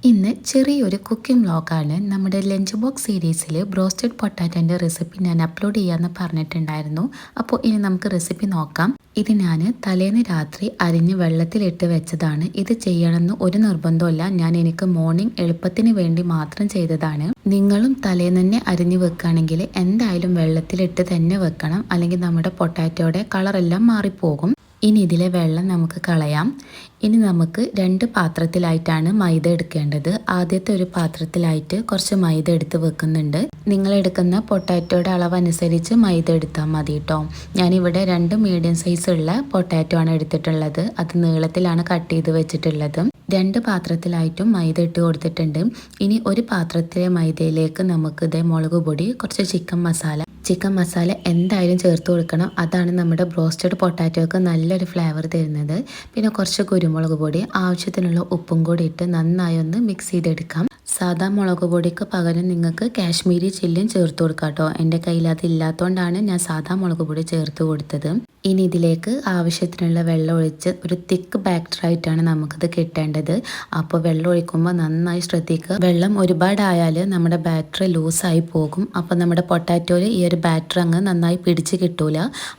ഇന്ന് ചെറിയൊരു കുക്കിംഗ് വ്ലോഗാണ്. നമ്മുടെ ലഞ്ച് ബോക്സ് സീരീസിൽ ബ്രോസ്റ്റഡ് പൊട്ടാറ്റോൻ്റെ റെസിപ്പി ഞാൻ അപ്ലോഡ് ചെയ്യാമെന്ന് പറഞ്ഞിട്ടുണ്ടായിരുന്നു. അപ്പോൾ ഇനി നമുക്ക് റെസിപ്പി നോക്കാം. ഇത് ഞാൻ തലേന്ന് രാത്രി അരിഞ്ഞ് വെള്ളത്തിലിട്ട് വെച്ചതാണ്. ഇത് ചെയ്യണമെന്ന് ഒരു നിർബന്ധമില്ല. എനിക്ക് മോർണിംഗ് എളുപ്പത്തിന് വേണ്ടി മാത്രം ചെയ്തതാണ്. നിങ്ങളും തലേന്ന് തന്നെ അരിഞ്ഞ് വെക്കുകയാണെങ്കിൽ എന്തായാലും വെള്ളത്തിലിട്ട് തന്നെ വെക്കണം, അല്ലെങ്കിൽ നമ്മുടെ പൊട്ടാറ്റോയുടെ കളറെല്ലാം മാറിപ്പോകും. ഇനി ഇതിലെ വെള്ളം നമുക്ക് കളയാം. ഇനി നമുക്ക് രണ്ട് പാത്രത്തിലായിട്ടാണ് മൈദ എടുക്കേണ്ടത്. ആദ്യത്തെ ഒരു പാത്രത്തിലായിട്ട് കുറച്ച് മൈദ എടുത്ത് വെക്കുന്നുണ്ട്. നിങ്ങൾ എടുക്കുന്ന പൊട്ടാറ്റോയുടെ അളവനുസരിച്ച് മൈദ എടുത്താൽ മതി കേട്ടോ. ഞാനിവിടെ 2 മീഡിയം സൈസ് ഉള്ള പൊട്ടാറ്റോ ആണ് എടുത്തിട്ടുള്ളത്. അത് നീളത്തിലാണ് കട്ട് ചെയ്ത് വെച്ചിട്ടുള്ളത്. 2 പാത്രത്തിലായിട്ടും മൈദ ഇട്ട് കൊടുത്തിട്ടുണ്ട്. ഇനി ഒരു പാത്രത്തിലെ മൈദയിലേക്ക് നമുക്ക് ഇതേ മുളക് പൊടി, കുറച്ച് ചിക്കൻ മസാല എന്തായാലും ചേർത്ത് കൊടുക്കണം. അതാണ് നമ്മുടെ ബ്രോസ്റ്റഡ് പൊട്ടാറ്റോക്ക് നല്ലൊരു ഫ്ലേവർ തരുന്നത്. പിന്നെ കുറച്ച് കുരുമുളക് പൊടി, ആവശ്യത്തിനുള്ള ഉപ്പും കൂടി ഇട്ട് നന്നായി ഒന്ന് മിക്സ് ചെയ്തെടുക്കാം. സാധാ മുളക് പൊടിക്ക് പകരം നിങ്ങൾക്ക് കാശ്മീരി ചില്ലിയും ചേർത്ത് കൊടുക്കാം കേട്ടോ. എൻ്റെ കയ്യിൽ അത് ഇല്ലാത്തതുകൊണ്ടാണ് ഞാൻ സാധാ മുളക് പൊടി ചേർത്ത് കൊടുത്തത്. ഇനി ഇതിലേക്ക് ആവശ്യത്തിനുള്ള വെള്ളം ഒഴിച്ച് ഒരു തിക്ക് ബാറ്ററായിട്ടാണ് നമുക്കിത് കിട്ടേണ്ടത്. അപ്പോൾ വെള്ളം ഒഴിക്കുമ്പോൾ നന്നായി ശ്രദ്ധിക്കുക. വെള്ളം ഒരുപാടായാൽ നമ്മുടെ ബാറ്റർ ലൂസായി പോകും. അപ്പോൾ നമ്മുടെ പൊട്ടാറ്റോയിൽ ഈ ഒരു ബാറ്റർ അങ്ങ് നന്നായി പിടിച്ച് കിട്ടൂല.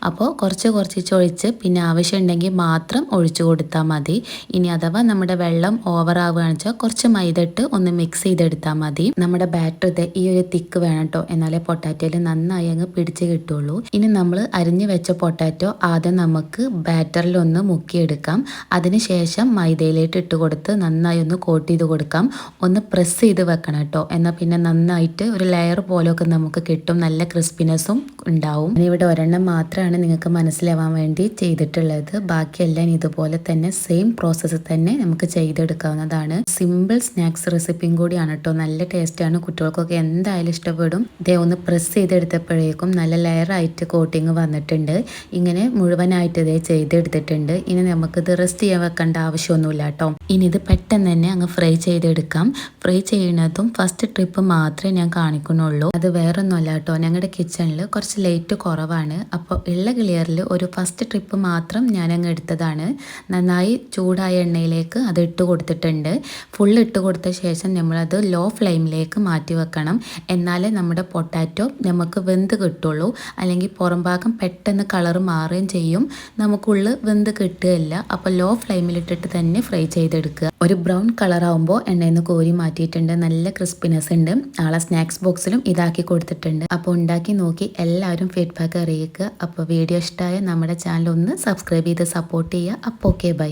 അപ്പോൾ കുറച്ച് ഒഴിച്ച് പിന്നെ ആവശ്യമുണ്ടെങ്കിൽ മാത്രം ഒഴിച്ചു കൊടുത്താൽ മതി. ഇനി അഥവാ നമ്മുടെ വെള്ളം ഓവർ ആവുകയാണെന്ന് വെച്ചാൽ കുറച്ച് മൈദ ഇട്ട് ഒന്ന് മിക്സ് ചെയ്തെടുത്താൽ മതി. നമ്മുടെ ബാറ്റർ ഈ ഒരു തിക്ക് വേണം കേട്ടോ, എന്നാലേ പൊട്ടാറ്റോയിൽ നന്നായി അങ്ങ് പിടിച്ച് കിട്ടുള്ളൂ. ഇനി നമ്മൾ അരിഞ്ഞു വെച്ച പൊട്ടാറ്റോ ആദ്യം നമുക്ക് ബാറ്ററിലൊന്ന് മുക്കിയെടുക്കാം. അതിനുശേഷം മൈദയിലേക്ക് ഇട്ട് കൊടുത്ത് നന്നായി ഒന്ന് കോട്ട് ചെയ്ത് കൊടുക്കാം. ഒന്ന് പ്രസ് ചെയ്ത് വെക്കണം കേട്ടോ, എന്നാൽ പിന്നെ നന്നായിട്ട് ഒരു ലെയർ പോലെയൊക്കെ നമുക്ക് കിട്ടും. നല്ല ക്രിസ്പിനെസ്സും ഉണ്ടാവും. ഇവിടെ ഒരെണ്ണം മാത്രമാണ് നിങ്ങൾക്ക് മനസ്സിലാവാൻ വേണ്ടി ചെയ്തിട്ടുള്ളത്. ബാക്കിയെല്ലാം ഇതുപോലെ തന്നെ സെയിം പ്രോസസ്സ് തന്നെ നമുക്ക് ചെയ്തെടുക്കാവുന്നതാണ്. സിമ്പിൾ സ്നാക്സ് റെസിപ്പിയും കൂടിയാണ് കേട്ടോ. നല്ല ടേസ്റ്റാണ്, കുട്ടികൾക്കൊക്കെ എന്തായാലും ഇഷ്ടപ്പെടും. ഇതേ ഒന്ന് പ്രസ് ചെയ്തെടുത്തപ്പോഴേക്കും നല്ല ലെയറായിട്ട് കോട്ടിങ് വന്നിട്ടുണ്ട്. ഇങ്ങനെ മുഴുവനായിട്ട് ഇതേ ചെയ്തെടുത്തിട്ടുണ്ട്. ഇനി നമുക്കിത് റെസ്റ്റ് ചെയ്യാൻ വെക്കേണ്ട ആവശ്യമൊന്നുമില്ല കേട്ടോ. ഇനി ഇത് പെട്ടെന്ന് തന്നെ അങ്ങ് ഫ്രൈ ചെയ്തെടുക്കാം. ഫ്രൈ ചെയ്യുന്നതും ഫസ്റ്റ് ട്രിപ്പ് മാത്രമേ ഞാൻ കാണിക്കുന്നുള്ളൂ. അത് വേറൊന്നുമല്ല കേട്ടോ, ഞങ്ങളുടെ കിച്ചണിൽ കുറച്ച് ലൈറ്റ് കുറവാണ്. അപ്പോൾ ഉള്ള ക്ലിയറിൽ ഒരു ഫസ്റ്റ് ട്രിപ്പ് മാത്രം ഞാൻ അങ്ങ് എടുത്തതാണ്. നന്നായി ചൂടായ എണ്ണയിലേക്ക് അത് ഇട്ട് കൊടുത്തിട്ടുണ്ട്. ഫുൾ ഇട്ട് കൊടുത്ത ശേഷം നമ്മളത് ലോ ഫ്ലെയിമിലേക്ക് മാറ്റി വെക്കണം. എന്നാലേ നമ്മുടെ പൊട്ടാറ്റോ നമുക്ക് വെന്ത് കിട്ടുള്ളൂ. അല്ലെങ്കിൽ പുറം ഭാഗം പെട്ടെന്ന് കളർ മാറുകയും ചെയ്യും, നമുക്കുള്ളിൽ വെന്ത് കിട്ടുകയില്ല. അപ്പോൾ ലോ ഫ്ലെയിമിലിട്ടിട്ട് തന്നെ ഫ്രൈ ചെയ്തെടുക്കുക. ഒരു ബ്രൗൺ കളർ ആകുമ്പോൾ എണ്ണയിൽ നിന്ന് കോരി മാറ്റിയിട്ടുണ്ട്. നല്ല ക്രിസ്പിനെസ് ഉണ്ട്. നാളെ സ്നാക്സ് ബോക്സിലും ഇതാക്കി കൊടുത്തിട്ടുണ്ട്. അപ്പോൾ ഉണ്ടാക്കി നോക്കി എല്ലാവരും ഫീഡ്ബാക്ക് അറിയിക്കുക. അപ്പോൾ വീഡിയോ ഇഷ്ടമായ നമ്മുടെ ചാനൽ ഒന്ന് സബ്സ്ക്രൈബ് ചെയ്ത് സപ്പോർട്ട് ചെയ്യുക. അപ്പോൾ ഓക്കെ, ബൈ.